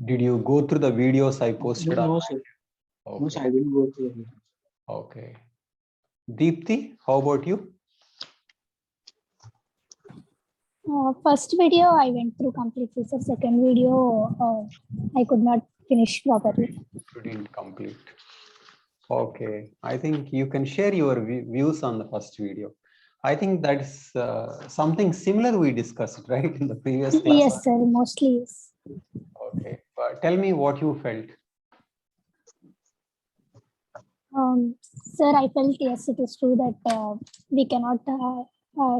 Did you go through the videos I posted? No, sir. Okay. No, sir, I didn't go through it. Okay. Deepthi, how about you? First video I went through completely. So second video I could not finish properly. You didn't complete. Okay. I think you can share your views on the first video. I think that's something similar we discussed, right, in the previous class? Yes, sir. Mostly yes. Okay. Tell me what you felt. Sir, I felt yes, it is true that we cannot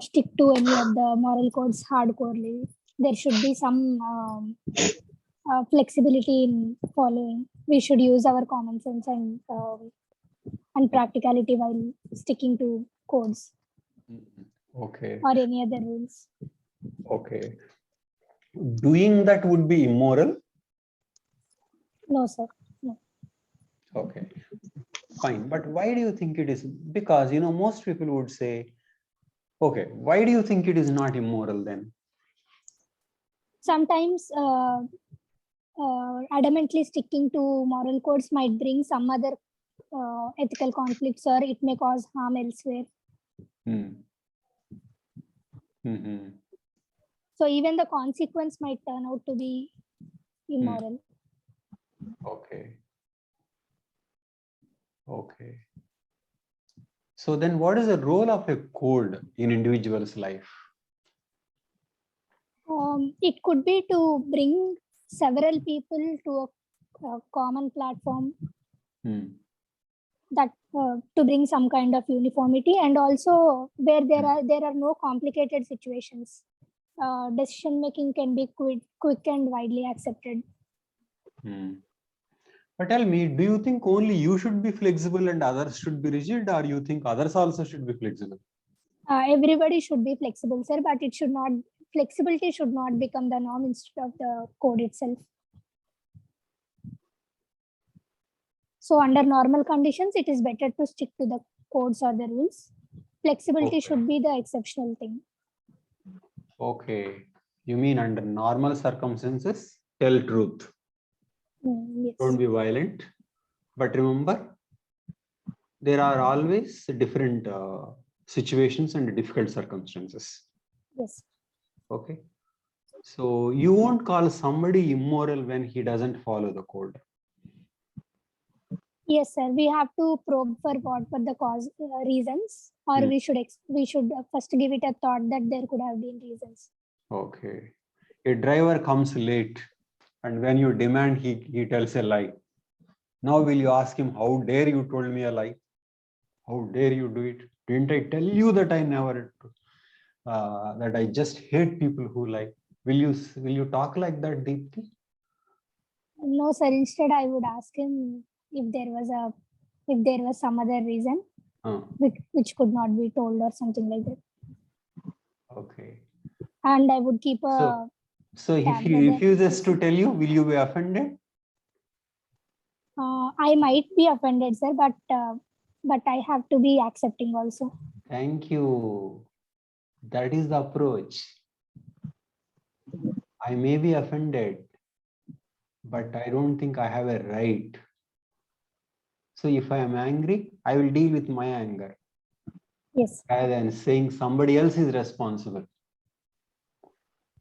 stick to any of the moral codes hardcorely. There should be some flexibility in following. We should use our common sense and practicality while sticking to codes. Okay. Or any other rules. Okay. Doing that would be immoral? No, sir. No. Okay. Fine. But why do you think it is? Because, you know, most people would say, okay, why do you think it is not immoral then? Sometimes adamantly sticking to moral codes might bring some other ethical conflicts, or it may cause harm elsewhere. So even the consequence might turn out to be immoral. Okay. Okay. So then what is the role of a code in individual's life? It could be to bring several people to a common platform, that to bring some kind of uniformity, and also where there are no complicated situations. Decision making can be quick and widely accepted. But tell me, do you think only you should be flexible and others should be rigid, or you think others also should be flexible? Everybody should be flexible, sir, but it should not, flexibility should not become the norm instead of the code itself. So under normal conditions, it is better to stick to the codes or the rules. Flexibility should be the exceptional thing. Okay. You mean under normal circumstances, tell truth. Yes. Don't be violent. But remember, there are always different situations and difficult circumstances. Yes. Okay. So you won't call somebody immoral when he doesn't follow the code. Yes, sir. We have to probe for what were the cause reasons, or we should first give it a thought that there could have been reasons. Okay. A driver comes late, and when you demand, he tells a lie. Now will you ask him, how dare you told me a lie? How dare you do it? Didn't I tell you that I never, that I just hate people who lie? Will you talk like that, Deepthi? No, sir. Instead, I would ask him if there was some other reason which could not be told or something like that. Okay. And I would keep a. So if he refuses to tell you, will you be offended? I might be offended, sir, but I have to be accepting also. Thank you. That is the approach. I may be offended, but I don't think I have a right. So if I am angry, I will deal with my anger. Yes. Rather than saying somebody else is responsible.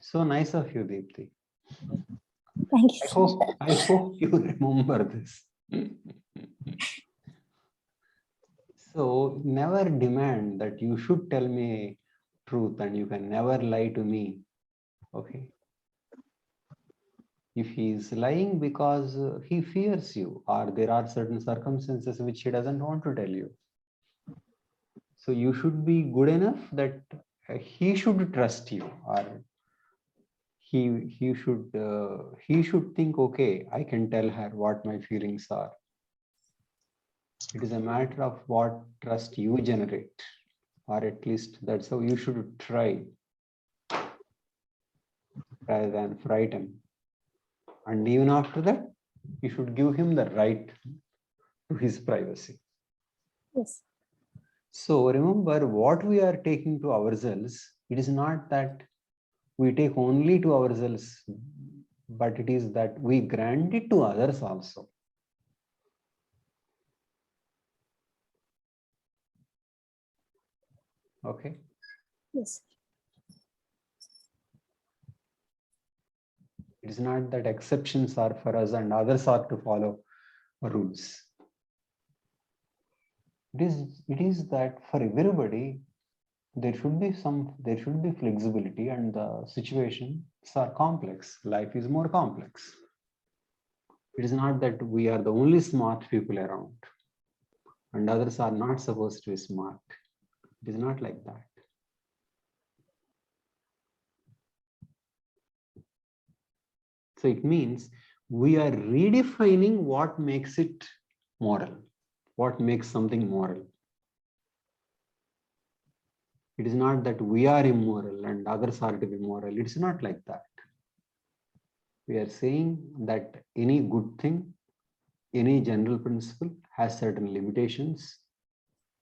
So nice of you, Deepthi. Thank you. I hope you remember this. So never demand that you should tell me truth and you can never lie to me. Okay. If he is lying because he fears you, or there are certain circumstances which he doesn't want to tell you. So you should be good enough that he should trust you, or he should think, okay, I can tell her what my feelings are. It is a matter of what trust you generate, or at least that's how you should try, rather than frighten. And even after that, you should give him the right to his privacy. Yes. So remember, what we are taking to ourselves, it is not that we take only to ourselves but it is that we grant it to others also. Okay. Yes. It is not that exceptions are for us and others are to follow rules. It is that for everybody, there should be flexibility, and the situations are complex. Life is more complex. It is not that we are the only smart people around and others are not supposed to be smart. It is not like that. So it means we are redefining what makes it moral, what makes something moral. It is not that we are immoral and others are to be moral. It's not like that. We are saying that any good thing, any general principle has certain limitations.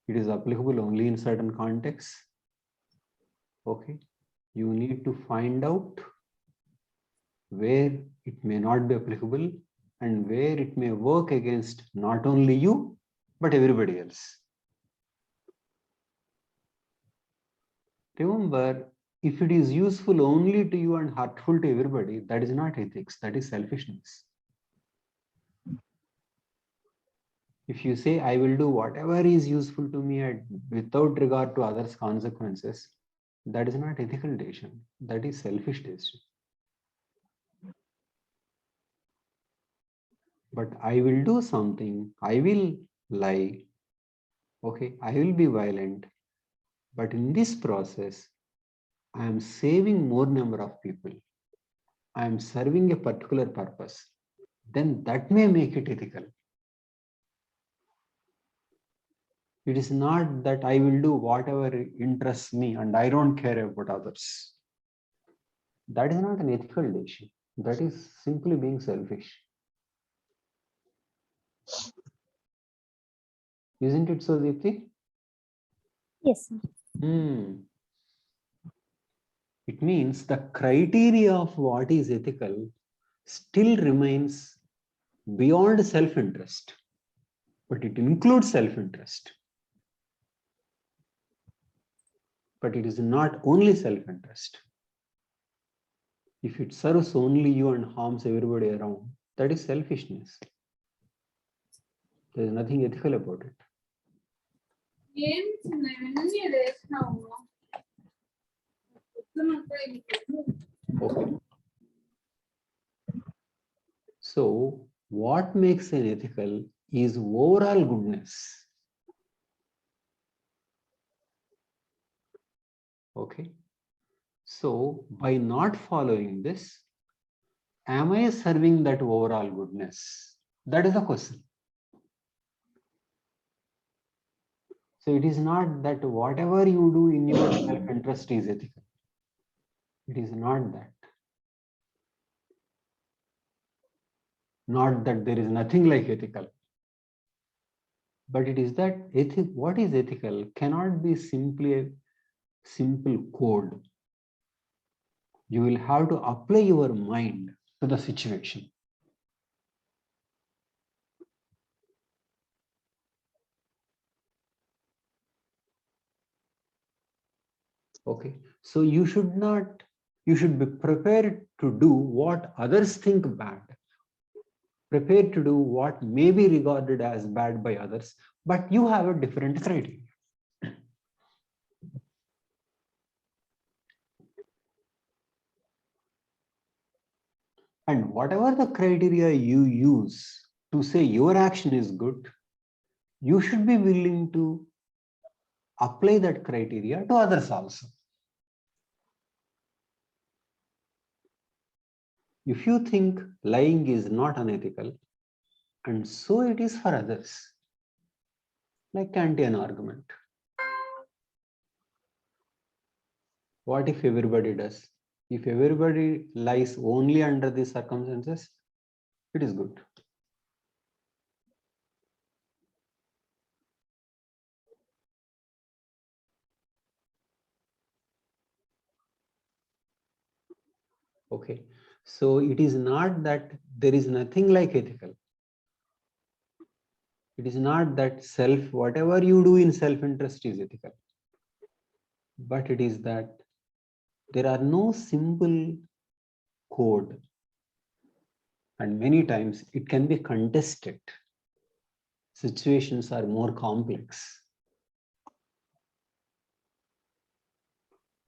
It is applicable only in certain contexts. Okay. You need to find out where it may not be applicable and where it may work against not only you, but everybody else. Remember, if it is useful only to you and hurtful to everybody, that is not ethics, that is selfishness. If you say, I will do whatever is useful to me without regard to others' consequences, that is not ethical decision, that is selfish decision. But I will do something, I will lie, okay, I will be violent, but in this process, I am saving more number of people. I am serving a particular purpose. Then that may make it ethical. It is not that I will do whatever interests me and I don't care about others. That is not an ethical decision. That is simply being selfish. Isn't it so, Deepthi? Yes, sir. It means the criteria of what is ethical still remains beyond self-interest, but it includes self-interest. But it is not only self-interest. If it serves only you and harms everybody around, that is selfishness. There is nothing ethical about it. Okay. So, what makes an ethical is overall goodness. Okay. So, by not following this, am I serving that overall goodness? That is the question. So, it is not that whatever you do in your self-interest is ethical. It is not that. Not that there is nothing like ethical. But it is that what is ethical cannot be simply a simple code. You will have to apply your mind to the situation. Okay, so you should be prepared to do what others think bad, prepared to do what may be regarded as bad by others, but you have a different criteria. And whatever the criteria you use to say your action is good, you should be willing to apply that criteria to others also. If you think lying is not unethical, and so it is for others, like Kantian argument. What if everybody does? If everybody lies only under these circumstances, it is good. Okay, So it is not that there is nothing like ethical. It is not that whatever you do in self-interest is ethical. But it is that there are no simple code. And many times it can be contested. Situations are more complex.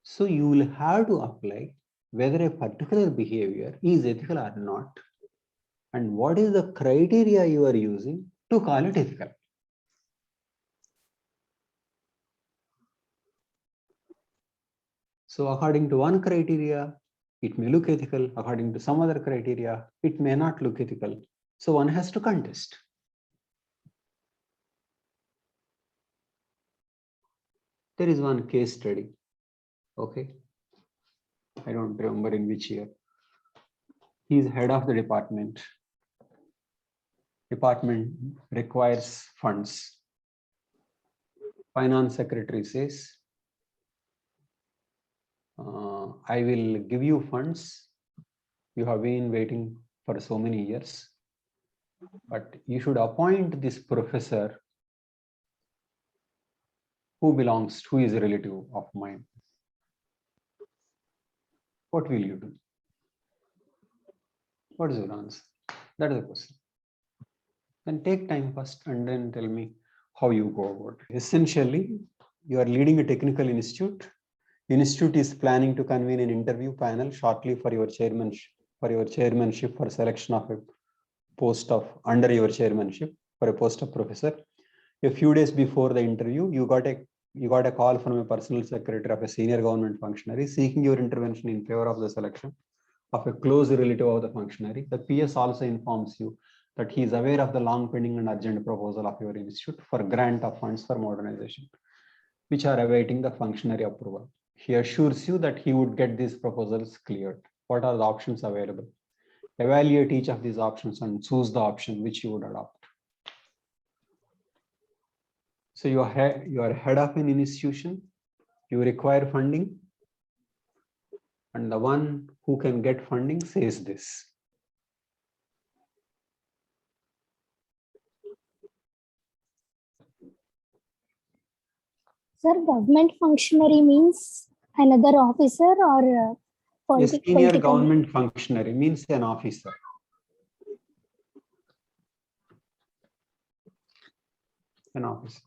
So you will have to apply whether a particular behavior is ethical or not, and what is the criteria you are using to call it ethical. So according to one criteria, it may look ethical. According to some other criteria, it may not look ethical. So one has to contest. There is one case study. Okay. I don't remember in which year. He is head of the department. Department requires funds. Finance secretary says, I will give you funds. You have been waiting for so many years, but you should appoint this professor who is a relative of mine. What will you do? What is your answer? That is the question. Then take time first and then tell me how you go about it. Essentially, you are leading a technical institute. Institute is planning to convene an interview panel shortly for your chairmanship for selection of a post of under your chairmanship for a post of professor. A few days before the interview, you got a call from a personal secretary of a senior government functionary seeking your intervention in favor of the selection of a close relative of the functionary. The PS also informs you that he is aware of the long pending and urgent proposal of your institute for grant of funds for modernization, which are awaiting the functionary approval. He assures you that he would get these proposals cleared. What are the options available? Evaluate each of these options and choose the option which you would adopt. So you are head of an institution, you require funding, and the one who can get funding says this. Sir, government functionary means another officer or A senior political? government functionary means an officer. An officer.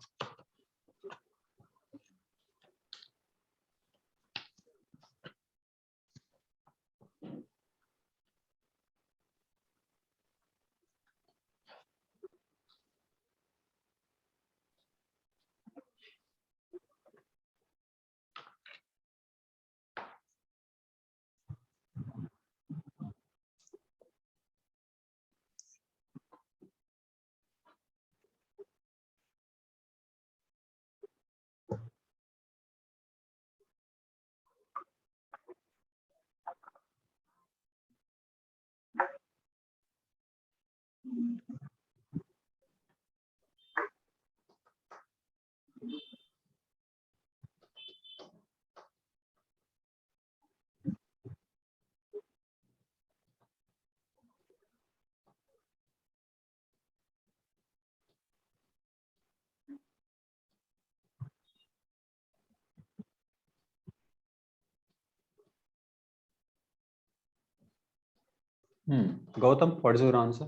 Gautam, what is your answer?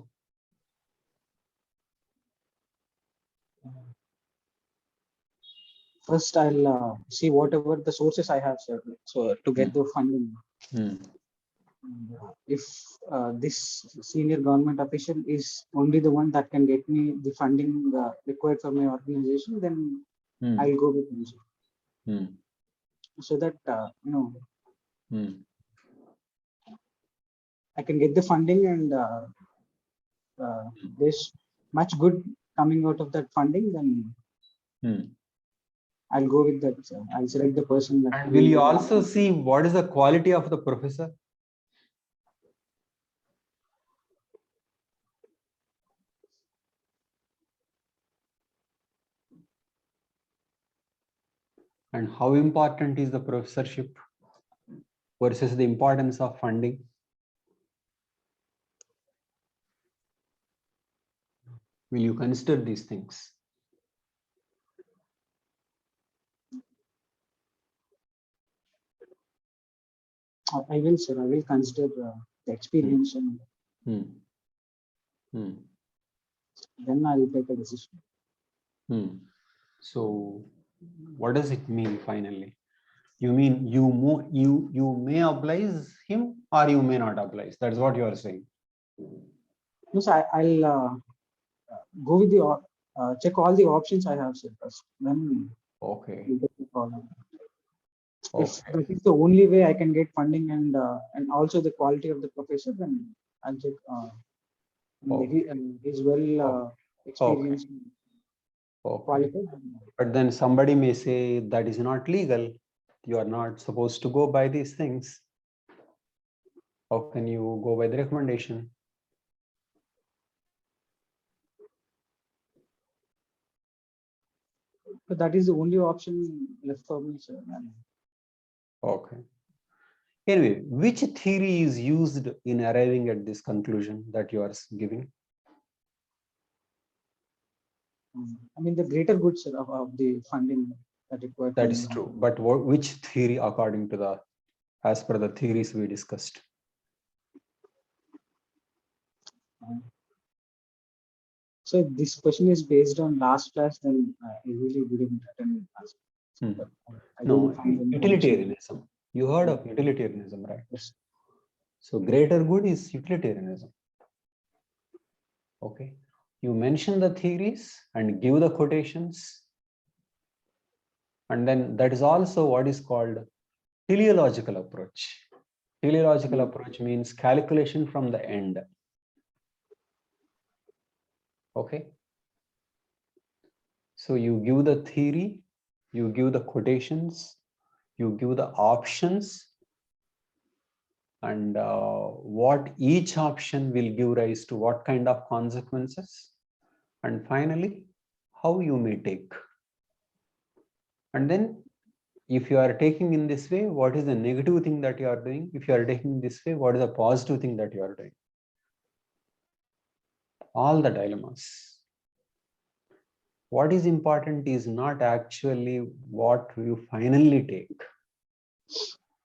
First, I'll see whatever the sources I have, sir, so to get the funding. If this senior government official is only the one that can get me the funding required for my organization, then I'll go with him. So that I can get the funding, and there's much good coming out of that funding, then I'll go with that. I'll select the person. That and will you also see what is the quality of the professor? And how important is the professorship versus the importance of funding? Will you consider these things? I will, sir. I will consider the experience and then I will take a decision. So, what does it mean finally? You mean you may oblige him or you may not oblige? That's what you are saying. Yes, I'll go with the check all the options I have, sir, first. Then okay. we'll take the call. If Okay. that is the only way I can get funding and also the quality of the professor, then I'll check. He's well experienced, qualified. But then somebody may say that is not legal. You are not supposed to go by these things. How can you go by the recommendation? But that is the only option left for me, sir. Okay. Anyway, which theory is used in arriving at this conclusion that you are giving? I mean, the greater good, sir, of the funding that required. That is true. But which theory, according to the, as per the theories we discussed? So this question is based on last class, then I really didn't attend class. No, utilitarianism. You heard of utilitarianism, right? Yes. So greater good is utilitarianism. Okay. You mention the theories and give the quotations. And then that is also what is called teleological approach. Teleological approach means calculation from the end. Okay. So you give the theory, you give the quotations, you give the options, and what each option will give rise to what kind of consequences, and finally how you may take. And then if you are taking in this way, what is the negative thing that you are doing? If you are taking this way, what is the positive thing that you are doing? All the dilemmas. What is important is not actually what you finally take.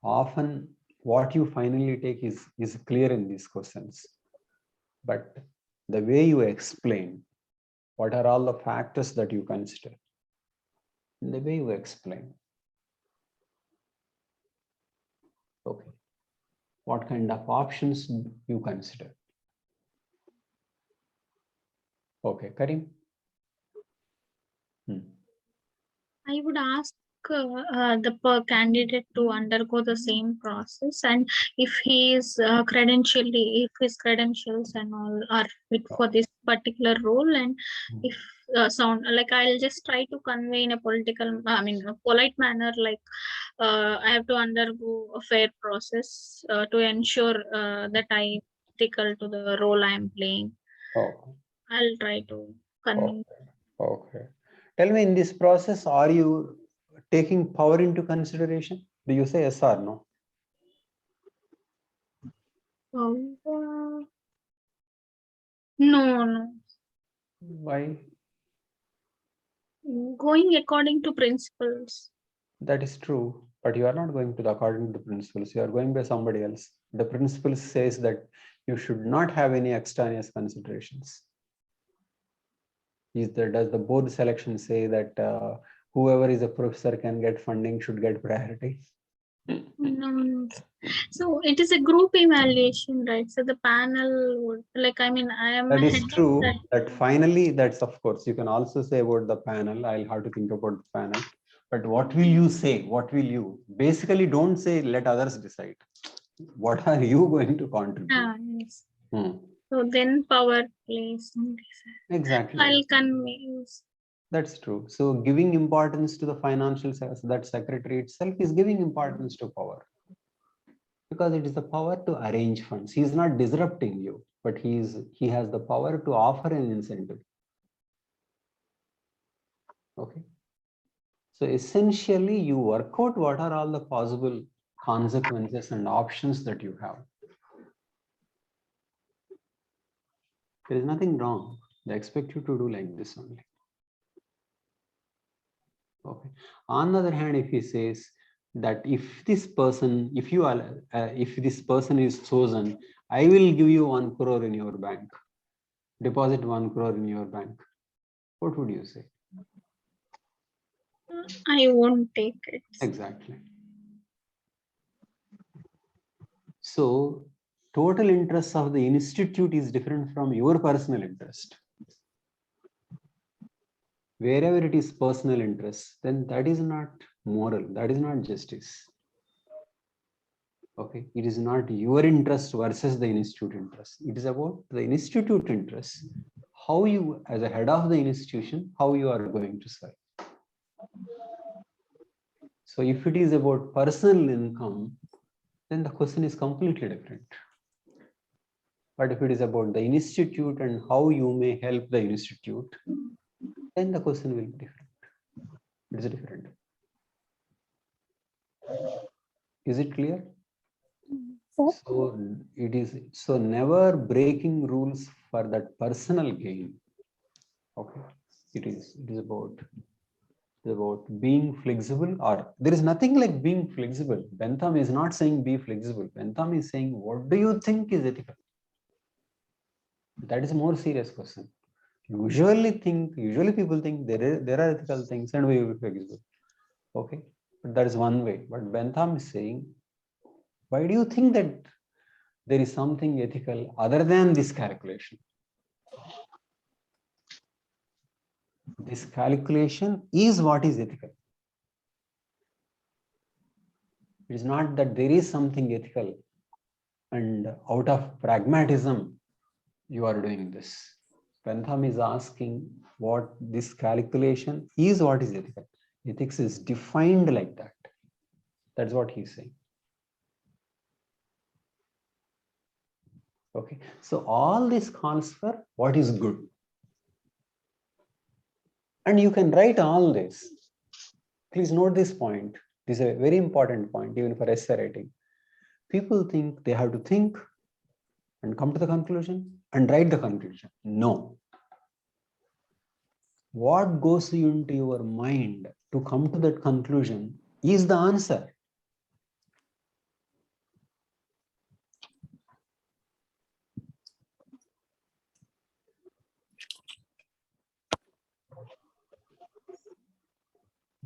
Often what you finally take is clear in these questions, but the way you explain, what are all the factors that you consider, the way you explain. Okay, what kind of options you consider? Okay, Karim. I would ask the candidate to undergo the same process, and if he is if his credentials and all are fit for this particular role, and if sound like, I'll just try to convey in a a polite manner, like I have to undergo a fair process to ensure that I critical to the role I am playing. Okay. I'll try to convey. Okay. Tell me, in this process, are you taking power into consideration? Do you say yes or no? No. Why? Going according to principles. That is true, but you are not going to according to the principles. You are going by somebody else. The principle says that you should not have any extraneous considerations. Does the board selection say that whoever is a professor can get funding should get priority? No. So it is a group evaluation, right? So the panel would, I am. That is true. That finally, that's of course, you can also say about the panel. I'll have to think about the panel. But what will you say? What will you? Basically, don't say let others decide. What are you going to contribute? Yes. So then power plays. Exactly. I'll convey. That's true. So giving importance to the financial, that secretary itself is giving importance to power, because it is the power to arrange funds. He is not disrupting you, but he has the power to offer an incentive. Okay. So essentially, you work out what are all the possible consequences and options that you have. There is nothing wrong. They expect you to do like this only. Okay. On the other hand, if he says that if this person, if this person is chosen, I will give you 1 crore in your bank, deposit 1 crore in your bank. What would you say? I won't take it. Exactly. So total interest of the institute is different from your personal interest. Wherever it is personal interest, then that is not moral, that is not justice. Okay, it is not your interest versus the institute interest. It is about the institute interest, how you, as a head of the institution, how you are going to serve. So if it is about personal income, then the question is completely different. But if it is about the institute and how you may help the institute, then the question will be different. It is different. Is it clear? Sir? So it is, so never breaking rules for that personal gain. Okay, it is about being flexible, or there is nothing like being flexible. Bentham is not saying be flexible. Bentham is saying, what do you think is ethical? That is a more serious question. Usually people think there are ethical things and we will be flexible. Okay, but that is one way. But Bentham is saying, why do you think that there is something ethical other than this calculation? This calculation is what is ethical. It is not that there is something ethical and out of pragmatism you are doing this. Bentham is asking what this calculation is, what is ethical. Ethics is defined like that. That's what he's saying. Okay, so all this calls for what is good. And you can write all this. Please note this point. This is a very important point, even for essay writing. People think they have to think and come to the conclusion and write the conclusion. No. What goes into your mind to come to that conclusion is the answer.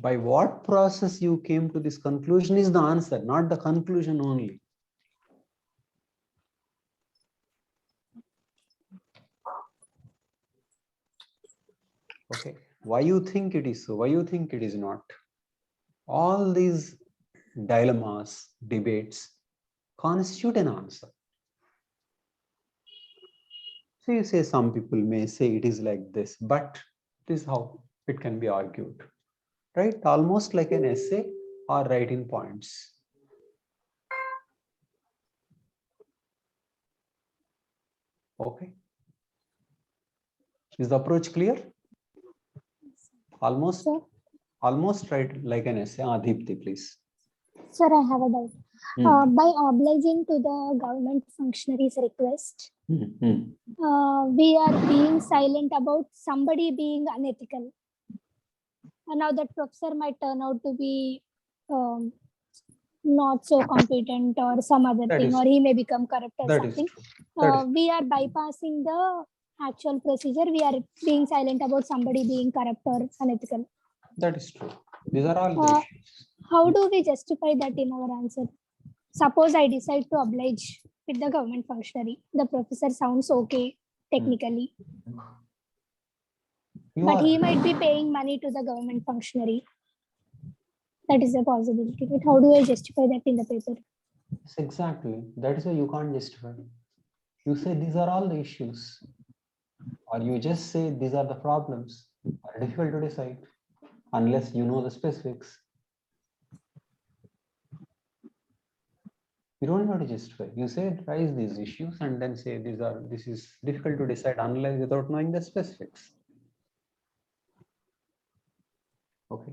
By what process you came to this conclusion is the answer, not the conclusion only. Okay, why you think it is so, why you think it is not. All these dilemmas, debates constitute an answer. So you say some people may say it is like this, but this is how it can be argued. Right? Almost like an essay or writing points. Okay. Is the approach clear? Almost, Sir? Almost right like an essay. Deepti, please. Sir, I have a doubt. By obliging to the government functionaries' request, we are being silent about somebody being unethical. And now that professor might turn out to be not so competent or some other thing, or he may become corrupt or something. We are bypassing the actual procedure. We are being silent about somebody being corrupt or unethical. That is true. These are all the issues. How do we justify that in our answer? Suppose I decide to oblige with the government functionary. The professor sounds okay technically. But he might be paying money to the government functionary. That is a possibility. But how do I justify that in the paper? Yes, exactly. That is why you can't justify. You say these are all the issues. Or you just say these are the problems. Are difficult to decide unless you know the specifics. You don't have to justify. You say raise these issues and then say this is difficult to decide unless without knowing the specifics. Okay.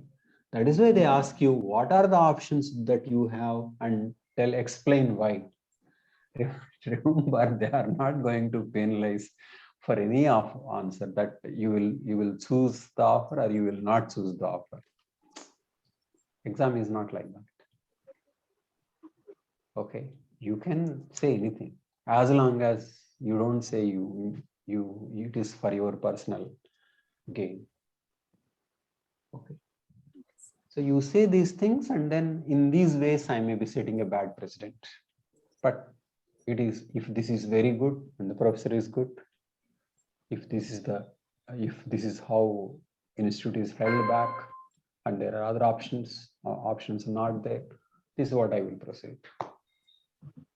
That is why they ask you what are the options that you have and explain why. Remember, they are not going to penalize for any answer that you will choose the offer or you will not choose the offer. Exam is not like that. Okay, you can say anything as long as you don't say it is for your personal gain. Okay. So you say these things, and then in these ways I may be setting a bad precedent. But it is, if this is very good and the professor is good, if this is how institute is held back and there are other options are not there, this is what I will proceed.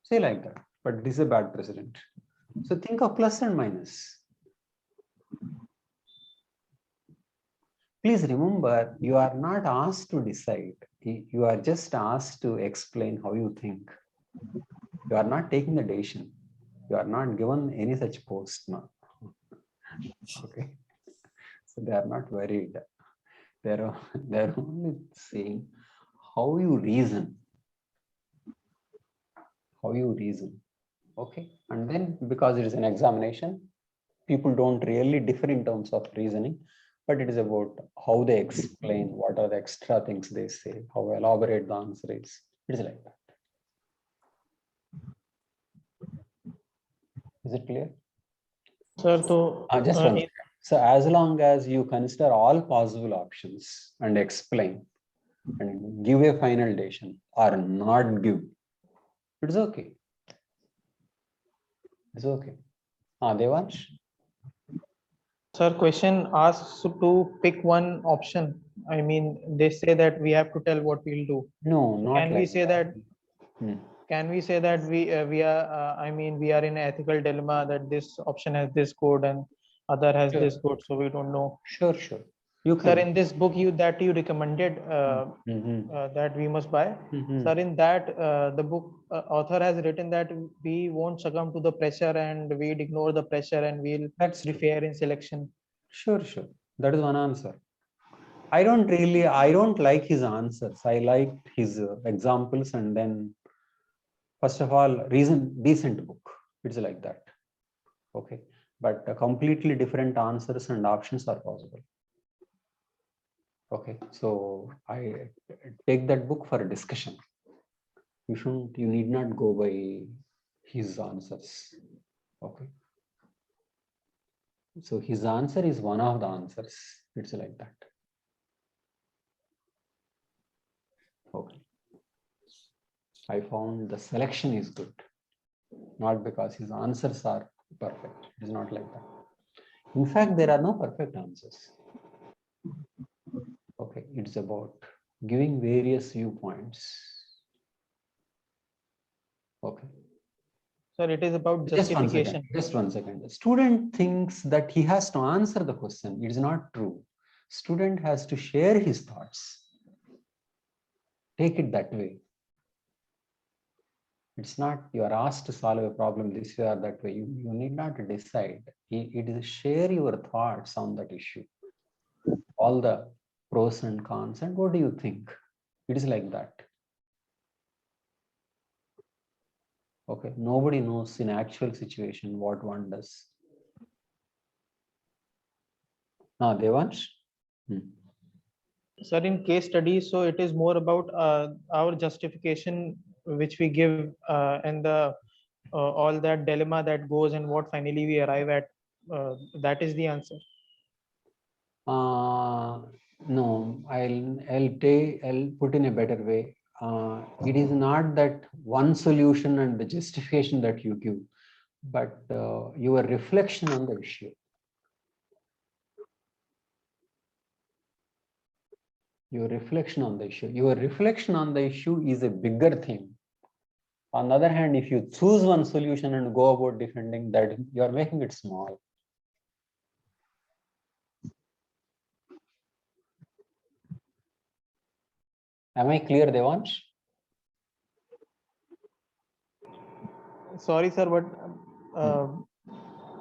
Say like that, but this is a bad precedent. So think of plus and minus. Please remember, you are not asked to decide. You are just asked to explain how you think. You are not taking the decision. You are not given any such post now. Okay. So they are not worried. They're only saying how you reason. How you reason. Okay. And then because it is an examination, people don't really differ in terms of reasoning, but it is about how they explain, what are the extra things they say, how elaborate the answer is. It is like that. Is it clear? Sir, so just one second. So as long as you consider all possible options and explain and give a final decision or not give, it's okay. It's okay. Devansh? Sir, question asks to pick one option. I mean, they say that we have to tell what we'll do. No, So not can like we say that? Hmm. Can we say that we are? I mean, we are in an ethical dilemma that this option has this code and other has Sure. this code, so we don't know. Sure. You can. Sir, in this book you recommended that we must buy. Sir, in that the book author has written that we won't succumb to the pressure and we'd ignore the pressure and we'll be fair in selection. Sure. That is one answer. I don't like his answers. I like his examples, and then first of all, decent book. It's like that. Okay. But completely different answers and options are possible. Okay. So I take that book for a discussion. You need not go by his answers. Okay. So his answer is one of the answers. It's like that. Okay. I found the selection is good, not because his answers are perfect. It is not like that. In fact, there are no perfect answers. Okay, it's about giving various viewpoints. Okay. Sir, it is about justification. Just one second. The student thinks that he has to answer the question. It is not true. Student has to share his thoughts. Take it that way. It's not you are asked to solve a problem this way or that way. You need not decide. It is share your thoughts on that issue. All the pros and cons, and what do you think? It is like that. Okay, nobody knows in actual situation what one does. Devansh? Sir, in case studies, so it is more about our justification which we give and the all that dilemma that goes and what finally we arrive at. That is the answer. No, I'll put in a better way. It is not that one solution and the justification that you give, but your reflection on the issue. Your reflection on the issue is a bigger thing. On the other hand, if you choose one solution and go about defending that, you are making it small. Am I clear, Devansh? Sorry, sir, but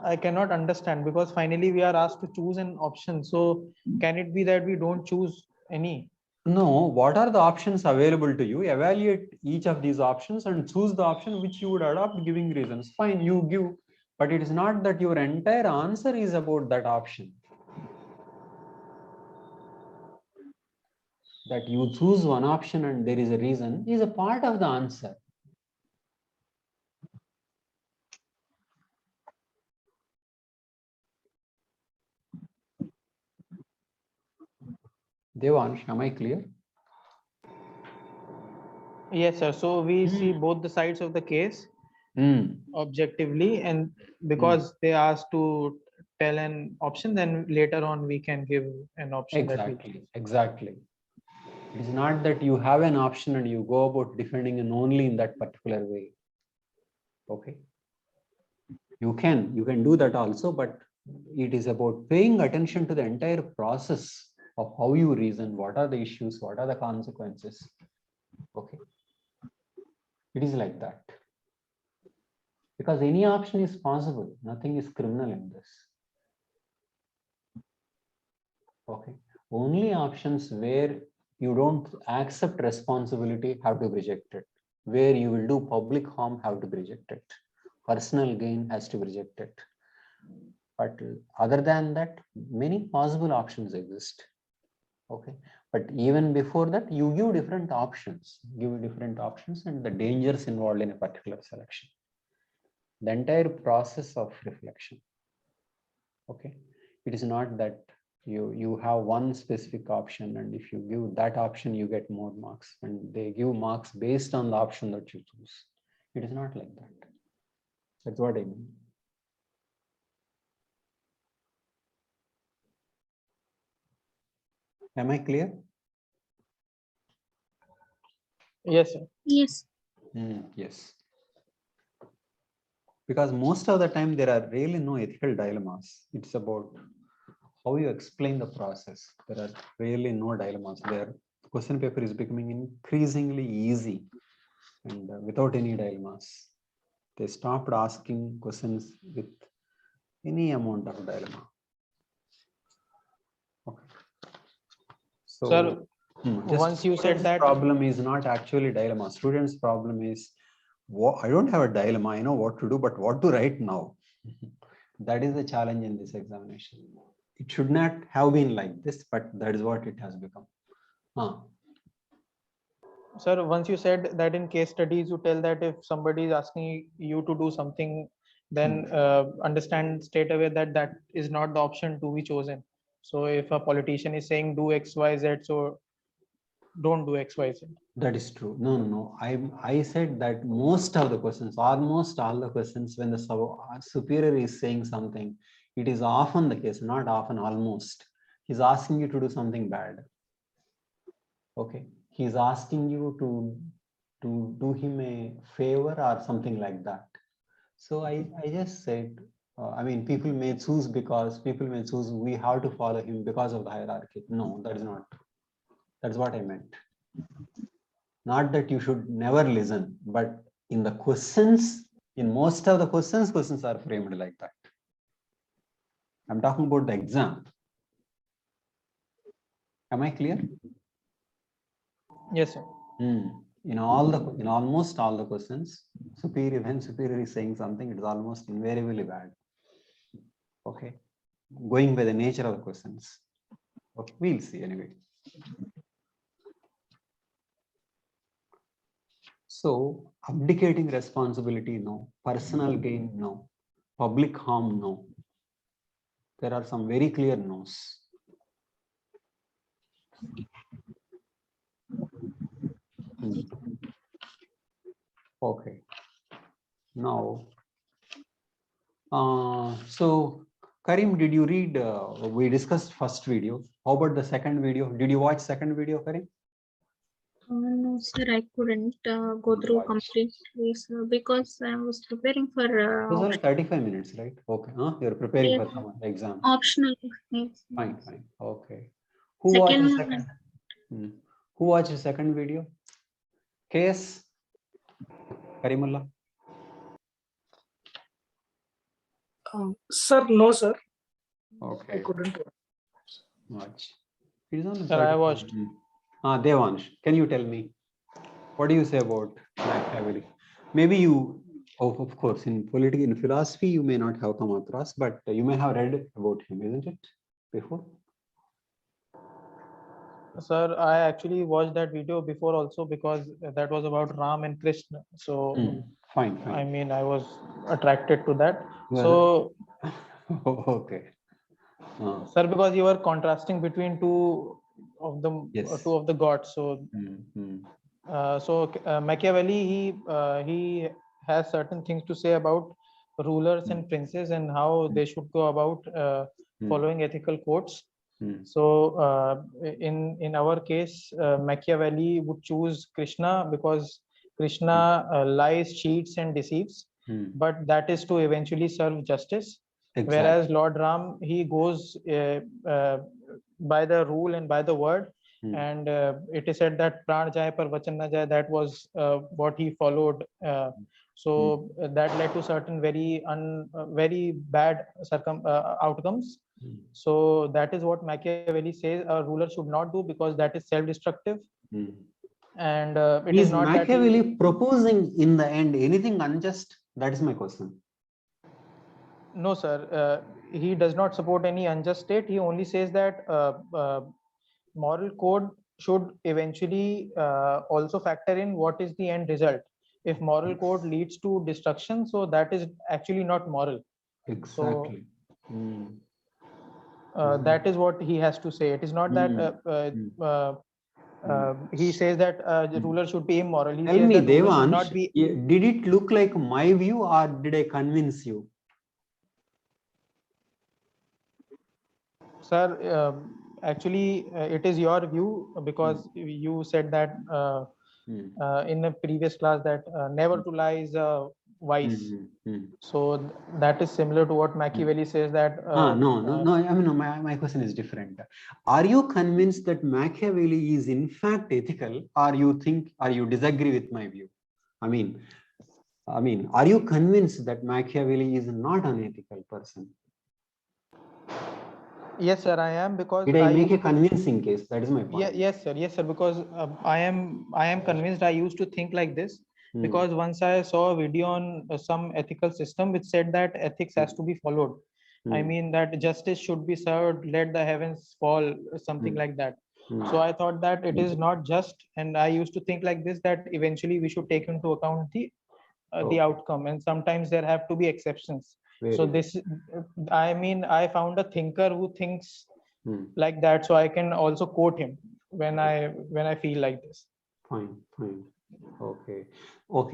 I cannot understand, because finally we are asked to choose an option. So can it be that we don't choose any? No, what are the options available to you? Evaluate each of these options and choose the option which you would adopt, giving reasons. Fine, you give But it is not that your entire answer is about that option. That you choose one option and there is a reason is a part of the answer. Devansh, am I clear? Yes, sir. So we see both the sides of the case objectively, and because they asked to tell an option, then later on we can give an option. Exactly. It is not that you have an option and you go about defending and only in that particular way. Okay. You can do that also, but it is about paying attention to the entire process of how you reason, what are the issues, what are the consequences. Okay. It is like that. Because any option is possible. Nothing is criminal in this. Okay. Only options where you don't accept responsibility have to be rejected. Where you will do public harm have to be rejected. Personal gain has to be rejected. But other than that, many possible options exist. Okay. But even before that, you give different options. Give different options and the dangers involved in a particular selection. The entire process of reflection. Okay. It is not that you have one specific option and if you give that option, you get more marks, and they give marks based on the option that you choose. It is not like that. That's what I mean. Am I clear? Yes, sir. Yes. Yes. Because most of the time there are really no ethical dilemmas. It's about how you explain the process. There are really no dilemmas there. The question paper is becoming increasingly easy and without any dilemmas. They stopped asking questions with any amount of dilemma. Okay. So, sir, once you said that problem is not actually dilemma. Students' problem is, I don't have a dilemma. I know what to do, but what to write now? That is the challenge in this examination. It should not have been like this, but that is what it has become. Sir, once you said that in case studies, you tell that if somebody is asking you to do something, then understand straight away that that is not the option to be chosen. So if a politician is saying do X, Y, Z, so don't do X, Y, Z. That is true. No. I said that most of the questions, almost all the questions, when the superior is saying something, it is often the case, not often, almost. He's asking you to do something bad. Okay. He's asking you to do him a favor or something like that. So I just said, I mean, people may choose we have to follow him because of the hierarchy. No, that is not true. That's what I meant. Not that you should never listen, but in the questions, in most of the questions are framed like that. I'm talking about the exam. Am I clear? Yes, sir. In almost all the questions, when superior is saying something, it is almost invariably bad. Okay. Going by the nature of the questions. Okay, we'll see anyway. So abdicating responsibility, no. Personal gain, no. Public harm, no. There are some very clear no's. Okay. Now, so Karim, did you read? We discussed first video. How about the second video? Did you watch second video, Karim? No, sir, I couldn't go through completely, sir, because I was preparing for. It was only 35 minutes, right? Okay. You're preparing for some exam. Optional. Yes. Fine. Okay. Who watched the second? Who watched the second video? KS? Karimullah? Sir, no, sir. Okay. I couldn't watch. It is only sir, I watched. Devansh, can you tell me? What do you say about Machiavelli? Maybe you Oh, of course, in philosophy, you may not have come across, but you may have read about him, isn't it, before? Sir, I actually watched that video before also because that was about Ram and Krishna. So, fine. I mean, I was attracted to that. Well, so, okay. Sir, because you were contrasting between two of the gods. So, Machiavelli, he has certain things to say about rulers and princes and how they should go about following ethical codes. So in our case, Machiavelli would choose Krishna because Krishna lies, cheats, and deceives, but that is to eventually serve justice. Exactly. Whereas Lord Ram, he goes by the rule and by the word, and it is said that Pran Jai par Vachan na Jai, that was what he followed. So that led to certain very bad outcomes. So that is what Machiavelli says a ruler should not do, because that is self-destructive. And it is not Machiavelli proposing in the end anything unjust? That is my question. No, sir. He does not support any unjust state. He only says that moral code should eventually also factor in what is the end result. If moral code leads to destruction, so that is actually not moral. Exactly. So, that is what he has to say. It is not that he says that the ruler should be immoral. He Tell says me, that Devansh, not be... did it look like my view or did I convince you? Sir, actually, it is your view, because you said that in a previous class that never to lie is a vice. So that is similar to what Machiavelli says that... No. I mean, my question is different. Are you convinced that Machiavelli is in fact ethical, or you disagree with my view? I mean, are you convinced that Machiavelli is not an ethical person? Yes, sir, I am, because did I make a convincing case? That is my point. Yes, sir, because I am convinced. I used to think like this because once I saw a video on some ethical system which said that ethics has to be followed. I mean that justice should be served, let the heavens fall, something like that. So I thought that it is not just, and I used to think like this, that eventually we should take into account the outcome, and sometimes there have to be exceptions. So this, I mean, I found a thinker who thinks like that, so I can also quote him when I feel like this. Fine. Okay.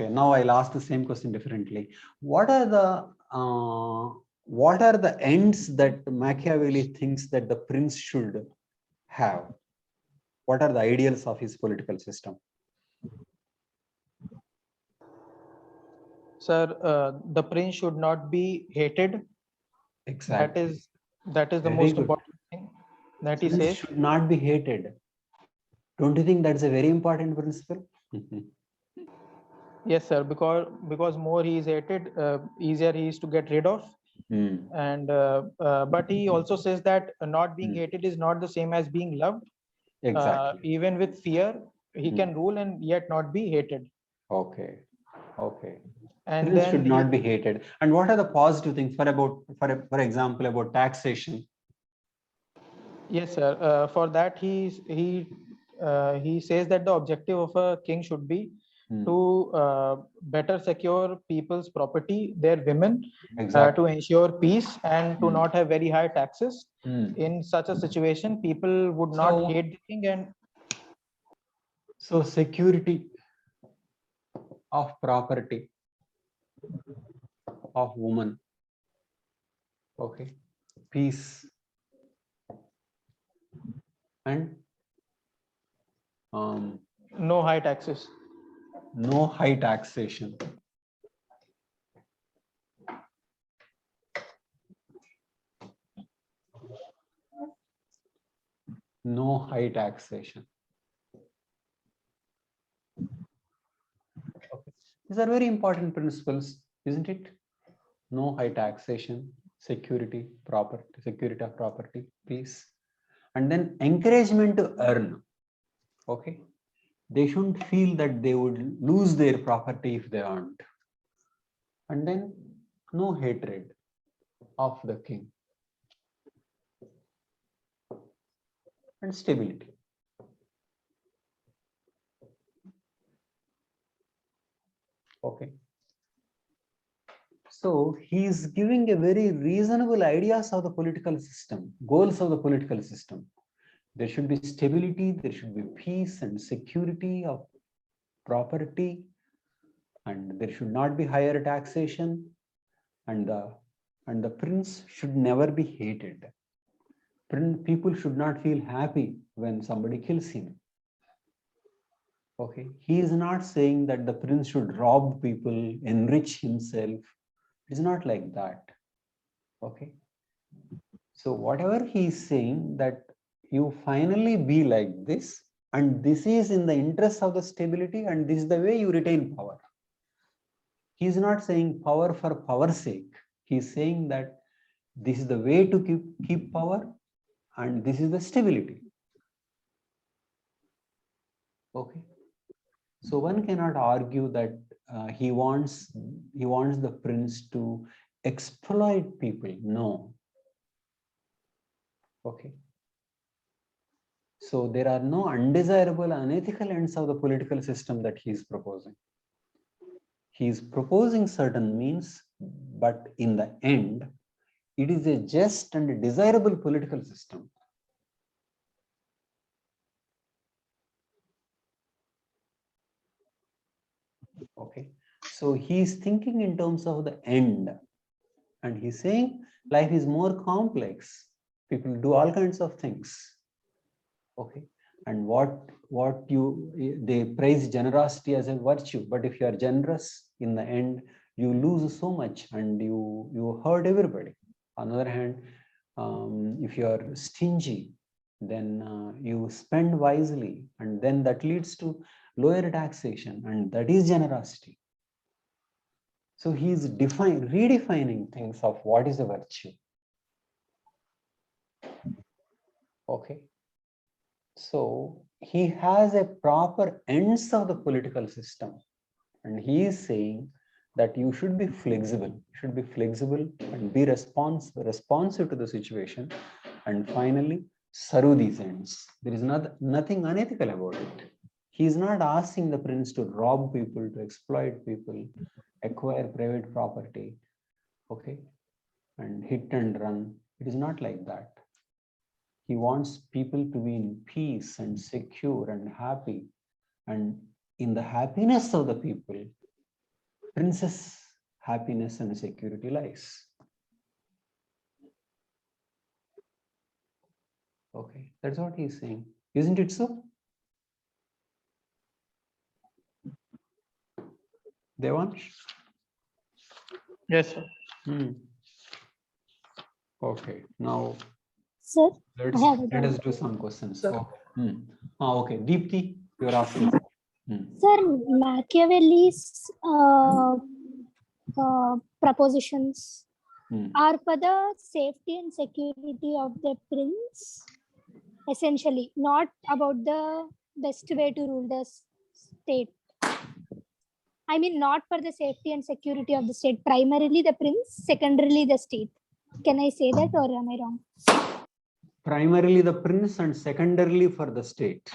Now I'll ask the same question differently. What are the ends that Machiavelli thinks that the prince should have? What are the ideals of his political system? Sir, the prince should not be hated. Exactly. That is the most important thing that he says. Should not be hated. Don't you think that's a very important principle? Yes, sir. Because more he is hated, easier he is to get rid of. And but he also says that not being hated is not the same as being loved. Exactly. Even with fear, he can rule and yet not be hated. Okay. And Prince then should not be hated. And what are the positive things for example, about taxation? Yes, sir. For that, he says that the objective of a king should be to better secure people's property, their women, to ensure peace, and to not have very high taxes. In such a situation, people would not hate the king, and so security of property of woman. Okay. Peace. And no high taxes. No high taxation. No high taxation. Okay. These are very important principles, isn't it? No high taxation, security of property, peace, and then encouragement to earn. Okay. They shouldn't feel that they would lose their property if they earned. and then no hatred of the king, and stability. Okay. So he is giving a very reasonable ideas of the political system, goals of the political system. There should be stability, there should be peace and security of property, and there should not be higher taxation, and the prince should never be hated. People should not feel happy when somebody kills him. Okay, he is not saying that the prince should rob people, enrich himself. It's not like that. Okay, so whatever he is saying, that you finally be like this, and this is in the interest of the stability, and this is the way you retain power. He is not saying power for power's sake. He is saying that this is the way to keep power, and this is the stability. Okay, so one cannot argue that he wants the prince to exploit people. No. Okay, so there are no undesirable, unethical ends of the political system that he is proposing. He is proposing certain means, but in the end, it is a just and desirable political system. Okay, so he is thinking in terms of the end, and he's saying life is more complex. People do all kinds of things. Okay, and they praise generosity as a virtue, but if you are generous, in the end you lose so much and you hurt everybody. On the other hand, if you are stingy, then you spend wisely, and then that leads to lower taxation, and that is generosity. So he is redefining things of what is a virtue. Okay, so he has a proper ends of the political system, and he is saying that you should be flexible. You should be flexible and be responsive to the situation, and finally serve these ends. There is nothing unethical about it. He is not asking the prince to rob people, to exploit people, acquire private property, okay, and hit and run. It is not like that. He wants people to be in peace and secure and happy, and in the happiness of the people, prince's happiness and security lies. Okay, that's what he's saying. Isn't it so? Devansh? Yes, sir. Okay, now Sir, let us do some questions. Sir. Okay. Okay, Deepthi, you're asking. Sir, Machiavelli's propositions are for the safety and security of the prince, essentially, not about the best way to rule the state. I mean, not for the safety and security of the state, primarily the prince, secondarily the state. Can I say that, or am I wrong? Primarily the prince and secondarily for the state.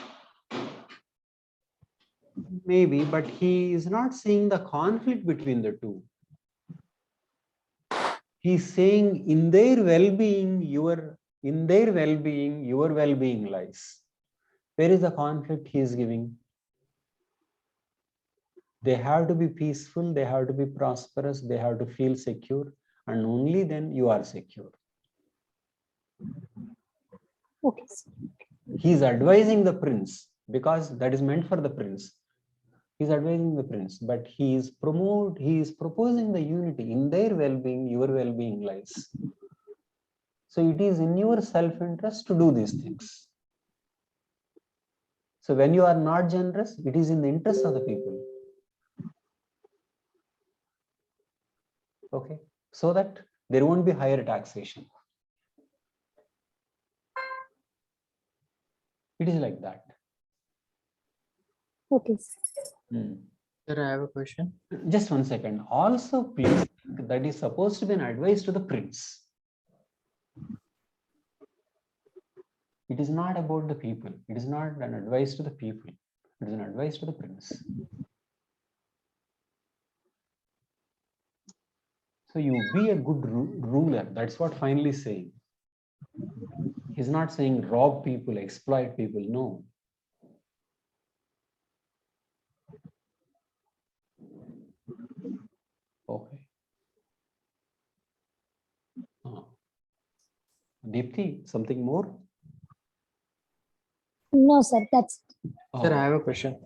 Maybe, but he is not seeing the conflict between the two. He's saying in their well-being, your well-being lies. Where is the conflict he is giving? They have to be peaceful, they have to be prosperous, they have to feel secure, and only then you are secure. Okay. He is advising the prince because that is meant for the prince. He is advising the prince, but he is proposing the unity. In their well-being, your well-being lies. So it is in your self-interest to do these things. So when you are not generous, it is in the interest of the people. Okay, so that there won't be higher taxation. It is like that. Okay. Sir, I have a question. Just 1 second. Also, please think that is supposed to be an advice to the prince. It is not about the people. It is not an advice to the people. It is an advice to the prince. So you be a good ruler. That's what finally is saying. He's not saying rob people, exploit people. No. Okay. Deepthi, something more? No, sir, that's Sir, I have a question.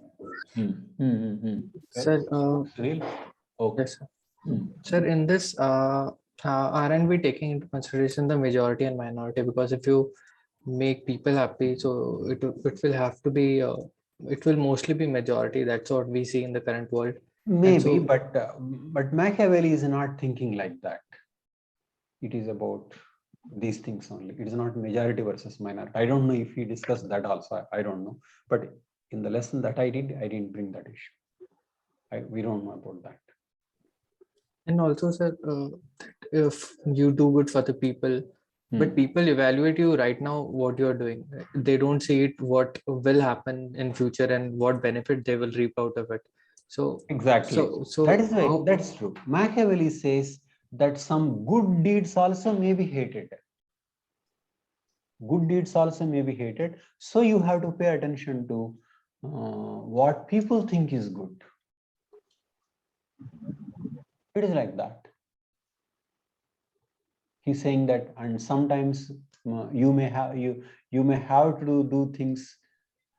Sir, Sunil? Okay. yes, sir. Sir, in this, aren't we taking into consideration the majority and minority? Because if you make people happy, so it will have to be, it will mostly be majority. That's what we see in the current world. Maybe, but Machiavelli is not thinking like that. It is about these things only. It is not majority versus minority. I don't know if he discussed that also. I don't know. But in the lesson that I didn't bring that issue. We don't know about that. And also, sir, if you do good for the people, but people evaluate you right now what you're doing. They don't see it what will happen in future and what benefit they will reap out of it. So exactly. So that is why that's true. Machiavelli says that some good deeds also may be hated. Good deeds also may be hated. So you have to pay attention to what people think is good. It is like that. He's saying that, and sometimes you may have to do things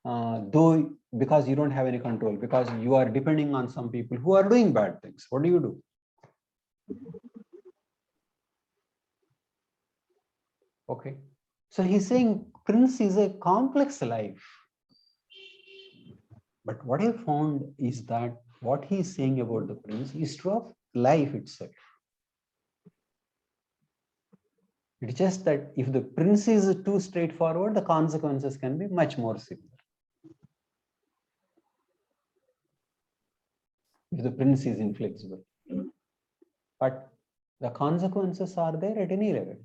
though because you don't have any control, because you are depending on some people who are doing bad things. What do you do? Okay. So he's saying Prince is a complex life. But what I found is that what he's saying about the Prince is true of life itself. It's just that if the Prince is too straightforward, the consequences can be much more severe. If the Prince is inflexible. But the consequences are there at any level.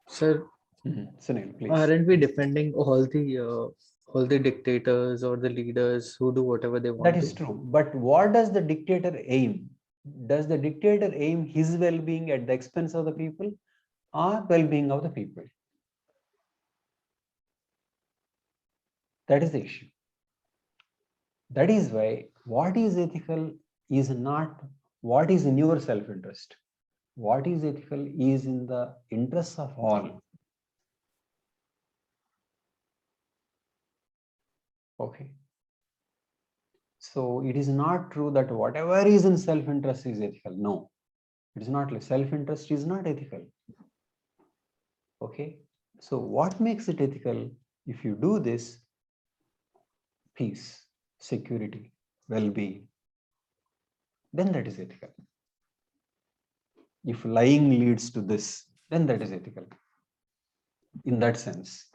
Sir, Sunil, please. aren't we defending all the dictators or the leaders who do whatever they want? That is true. But what does the dictator aim? Does the dictator aim his well-being at the expense of the people or well-being of the people? That is the issue. That is why what is ethical is not what is in your self-interest. What is ethical is in the interests of all. Okay. So it is not true that whatever is in self-interest is ethical. No, it is not. Self-interest is not ethical. Okay. So what makes it ethical? If you do this, peace, security, well-being, then that is ethical. If lying leads to this, then that is ethical. In that sense.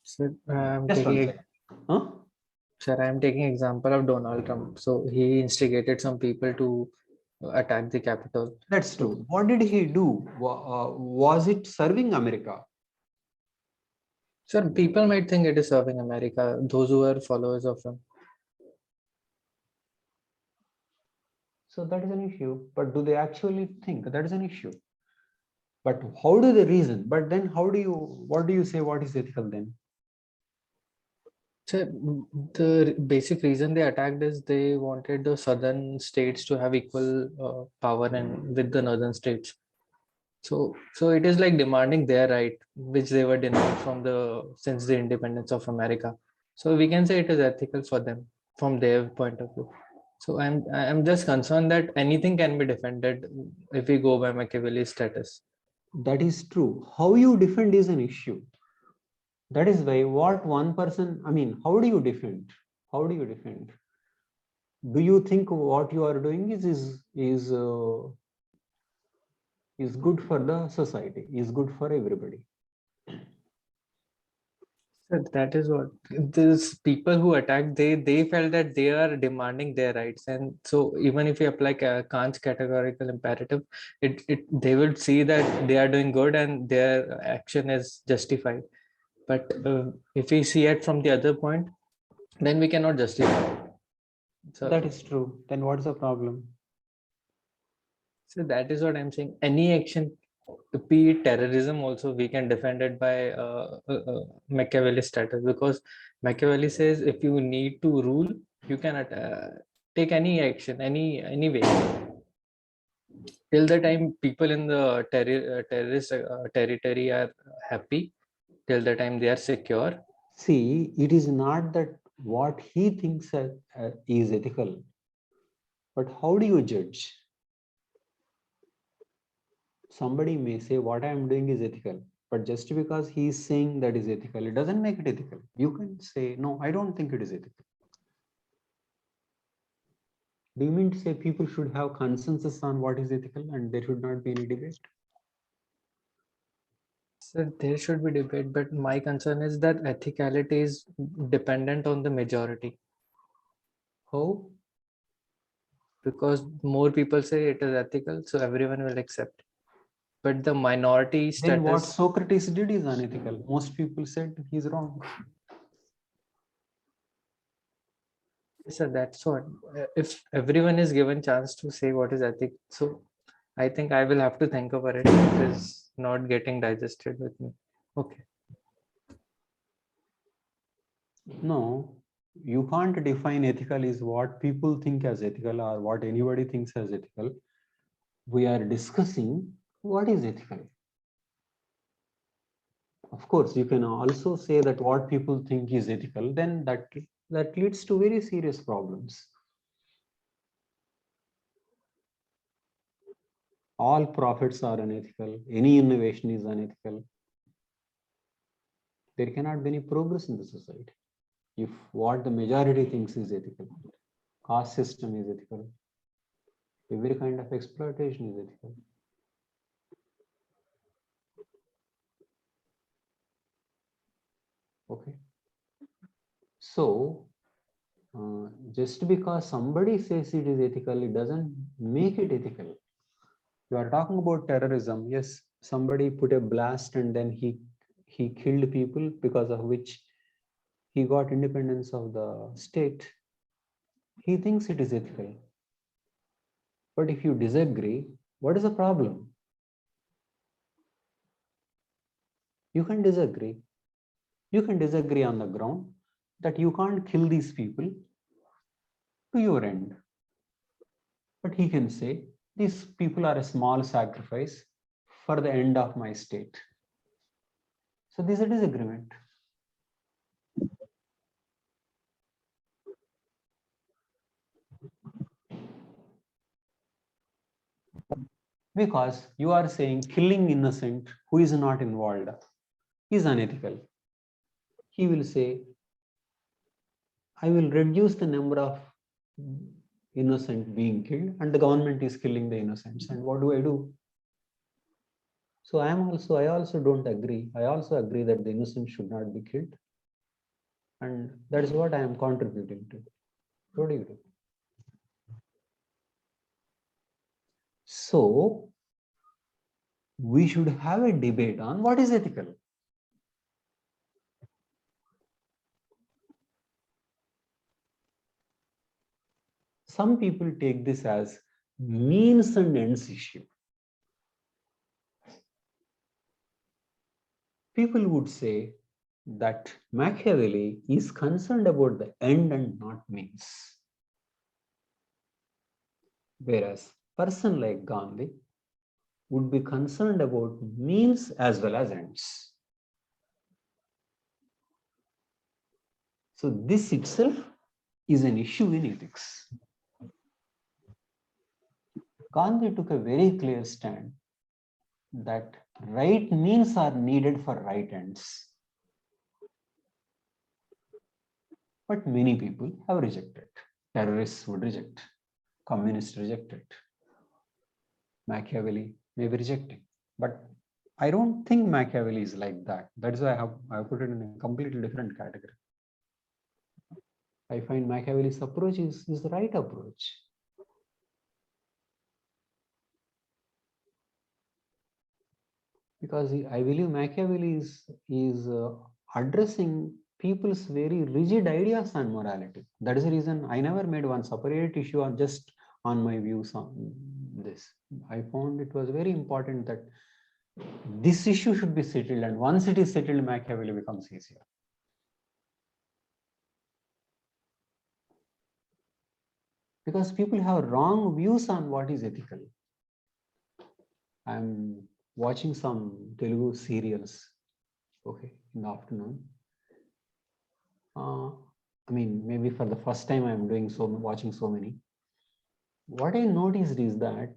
Sir, I'm Just taking one second. Huh? Sir, I'm taking example of Donald Trump. So he instigated some people to attack the Capitol. That's true. What did he do? Was it serving America? Sir, people might think it is serving America, those who are followers of him. So that is an issue. But do they actually think that is an issue? But how do they reason? But then what do you say what is ethical then? So the basic reason they attacked is they wanted the southern states to have equal power and with the northern states. So it is like demanding their right, which they were denied since the independence of America. So we can say it is ethical for them from their point of view. So I'm just concerned that anything can be defended if we go by Machiavelli's status. That is true. How you defend is an issue. That is why what one person, how do you defend? How do you defend? Do you think what you are doing is good for the society, is good for everybody? So that is what these people who attack, they felt that they are demanding their rights, and so even if you apply Kant's categorical imperative, they will see that they are doing good and their action is justified. But if we see it from the other point, then we cannot justify it. So that is true. Then what's the problem? So that is what I'm saying. Any action, be it terrorism, also we can defend it by Machiavelli status, because Machiavelli says if you need to rule, you can take any action, any way. Till the time people in the terrorist territory are happy, till the time they are secure. See, it is not that what he thinks is ethical, but how do you judge? Somebody may say what I am doing is ethical, but just because he is saying that is ethical, it doesn't make it ethical. You can say, no, I don't think it is ethical. Do you mean to say people should have consensus on what is ethical and there should not be any debate? So there should be debate, but my concern is that ethicality is dependent on the majority. How? Because more people say it is ethical, so everyone will accept. But the minority status. Then what Socrates did is unethical. Most people said he's wrong. So that's what. If everyone is given chance to say what is ethic, so I think I will have to think about it. It is not getting digested with me. Okay. No, you can't define ethical is what people think as ethical or what anybody thinks as ethical. We are discussing what is ethical. Of course, you can also say that what people think is ethical, then that leads to very serious problems. All profits are unethical. Any innovation is unethical. There cannot be any progress in the society if what the majority thinks is ethical. Caste system is ethical. Every kind of exploitation is ethical. Okay. So, just because somebody says it is ethical, it doesn't make it ethical. You are talking about terrorism. Yes, somebody put a blast and then he killed people, because of which he got independence of the state. He thinks it is ethical. But if you disagree, what is the problem? You can disagree. You can disagree on the ground that you can't kill these people to your end. But he can say, these people are a small sacrifice for the end of my state. So this is a disagreement. Because you are saying killing innocent who is not involved is unethical. He will say, I will reduce the number of innocent being killed and the government is killing the innocents. And what do? So I also don't agree. I also agree that the innocent should not be killed. And that is what I am contributing to. What do you do? So we should have a debate on what is ethical. Some people take this as means and ends issue. People would say that Machiavelli is concerned about the end and not means. Whereas person like Gandhi would be concerned about means as well as ends. So this itself is an issue in ethics. Gandhi took a very clear stand that right means are needed for right ends. But many people have rejected. Terrorists would reject. Communists rejected. Machiavelli may be rejecting. But I don't think Machiavelli is like that. That's why I have put it in a completely different category. I find Machiavelli's approach is the right approach. Because I believe Machiavelli is addressing people's very rigid ideas on morality. That is the reason I never made one separate issue on just on my views on this. I found it was very important that this issue should be settled, and once it is settled, Machiavelli becomes easier. Because people have wrong views on what is ethical. I'm watching some Telugu serials, okay, in the afternoon. I mean, maybe for the first time I'm watching so many. What I noticed is that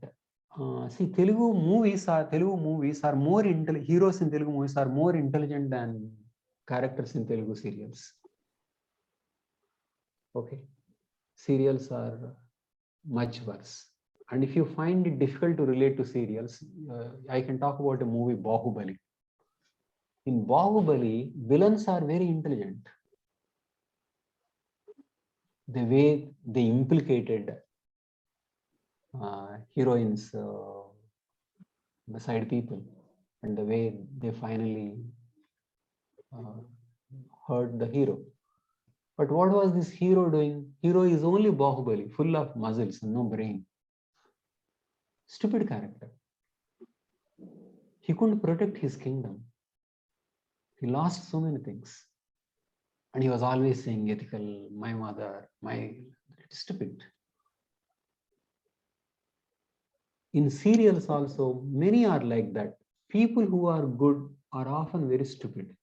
see, Telugu movies are more heroes in Telugu movies are more intelligent than characters in Telugu serials. Okay, serials are much worse. And if you find it difficult to relate to serials, I can talk about a movie, Bahubali. In Bahubali, villains are very intelligent. The way they implicated heroines beside people, and the way they finally hurt the hero. But what was this hero doing? Hero is only Bahubali, full of muscles and no brain. Stupid character. He couldn't protect his kingdom. He lost so many things. And he was always saying ethical, my mother, stupid. In serials also, many are like that. People who are good are often very stupid.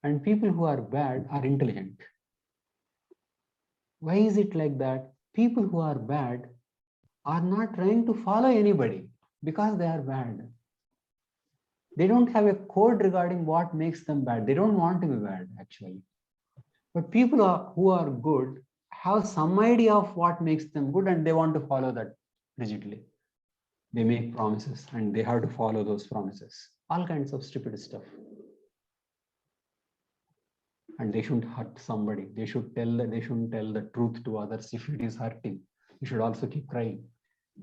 And people who are bad are intelligent. Why is it like that? People who are bad are not trying to follow anybody because they are bad. They don't have a code regarding what makes them bad. They don't want to be bad, actually. But people who are good have some idea of what makes them good, and they want to follow that rigidly. They make promises and they have to follow those promises. All kinds of stupid stuff. And they shouldn't hurt somebody. They shouldn't tell the truth to others if it is hurting. You should also keep crying.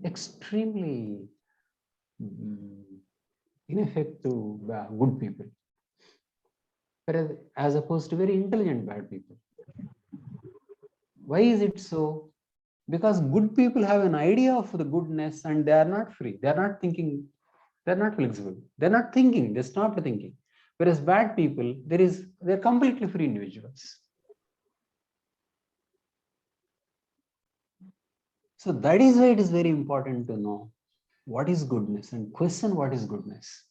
Extremely ineffective good people. Whereas, as opposed to very intelligent bad people. Why is it so? Because good people have an idea of the goodness and they are not free. They are not thinking. They're not flexible. They're not thinking. They stopped thinking. Whereas bad people, they're completely free individuals. So that is why it is very important to know what is goodness and question what is goodness.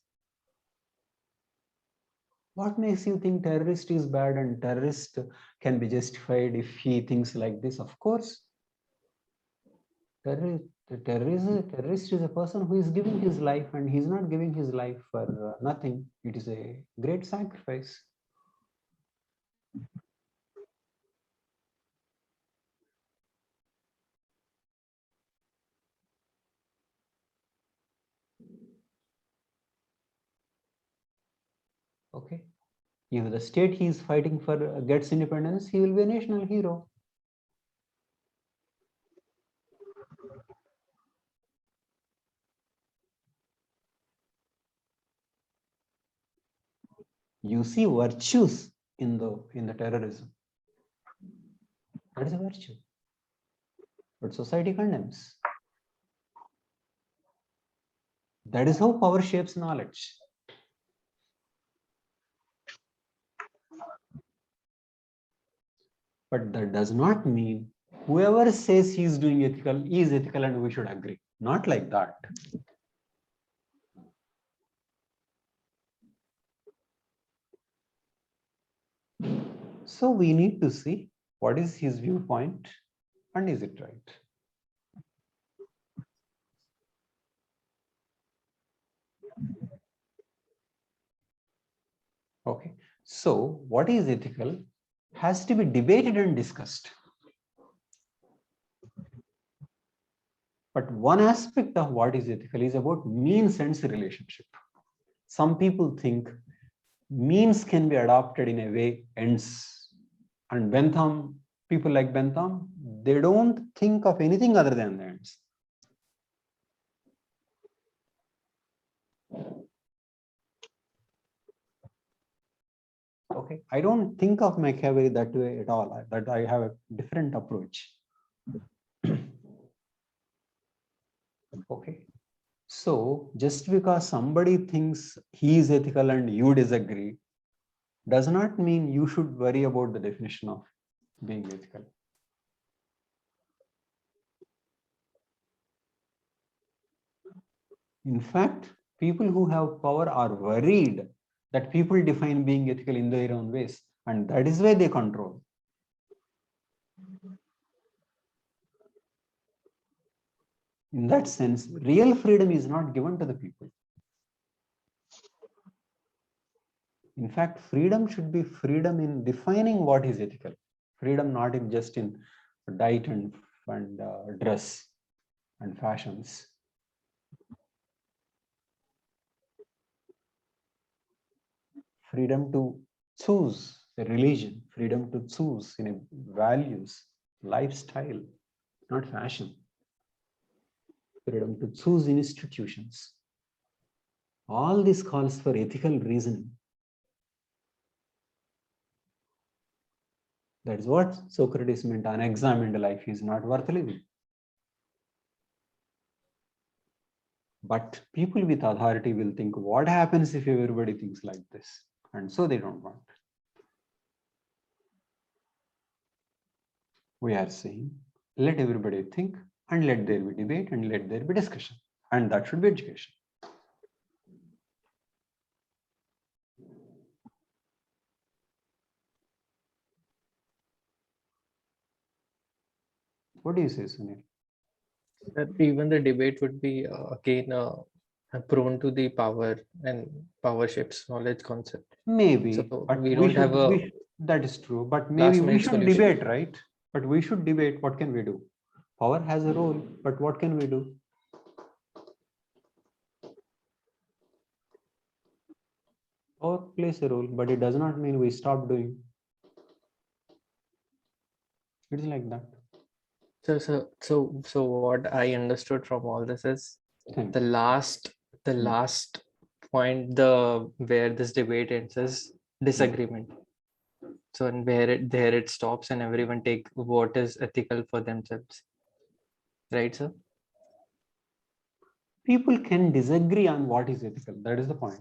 What makes you think terrorist is bad and terrorist can be justified if he thinks like this? Of course. Terrorist is a person who is giving his life, and he's not giving his life for nothing. It is a great sacrifice. Okay. If the state he is fighting for gets independence, he will be a national hero. You see virtues in the terrorism. That is a virtue. But society condemns. That is how power shapes knowledge. But that does not mean whoever says he is doing ethical is ethical and we should agree. Not like that. So we need to see what is his viewpoint and is it right? Okay. So what is ethical has to be debated and discussed. But one aspect of what is ethical is about means-ends relationship. Some people think means can be adopted in a way ends. And Bentham, people like Bentham, they don't think of anything other than the ends. Okay, I don't think of Machiavelli that way at all. That I have a different approach. Okay, so just because somebody thinks he is ethical and you disagree, does not mean you should worry about the definition of being ethical. In fact, people who have power are worried that people define being ethical in their own ways, and that is why they control. In that sense, real freedom is not given to the people. In fact, freedom should be freedom in defining what is ethical. Freedom not in just in diet and dress and fashions. Freedom to choose a religion, freedom to choose in a values, lifestyle, not fashion. Freedom to choose institutions. All this calls for ethical reasoning. That is what Socrates meant, unexamined life is not worth living. But people with authority will think, what happens if everybody thinks like this? And so they don't want. We are saying, let everybody think and let there be debate and let there be discussion. And that should be education. What do you say, Sunil? Even the debate would be again prone to the power and power shapes knowledge concept. Maybe, so but we don't have a that is true, but maybe we should solution. debate, right? But we should debate, what can we do? Power has a role, but what can we do? Power plays a role, but it does not mean we stop doing. It's like that. So what I understood from all this is the last point, where this debate ends is disagreement. So and there it stops and everyone take what is ethical for themselves. Right, sir? People can disagree on what is ethical. That is the point.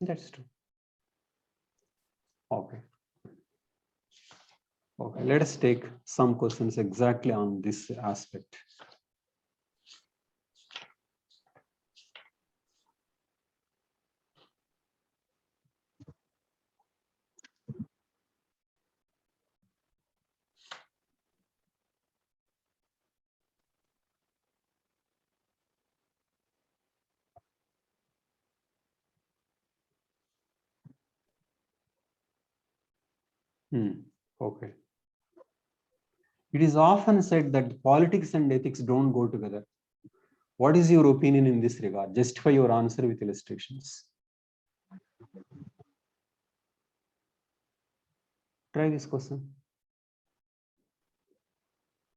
That's true. Okay. Okay, let us take some questions exactly on this aspect. Okay. It is often said that politics and ethics don't go together. What is your opinion in this regard? Justify your answer with illustrations. Try this question.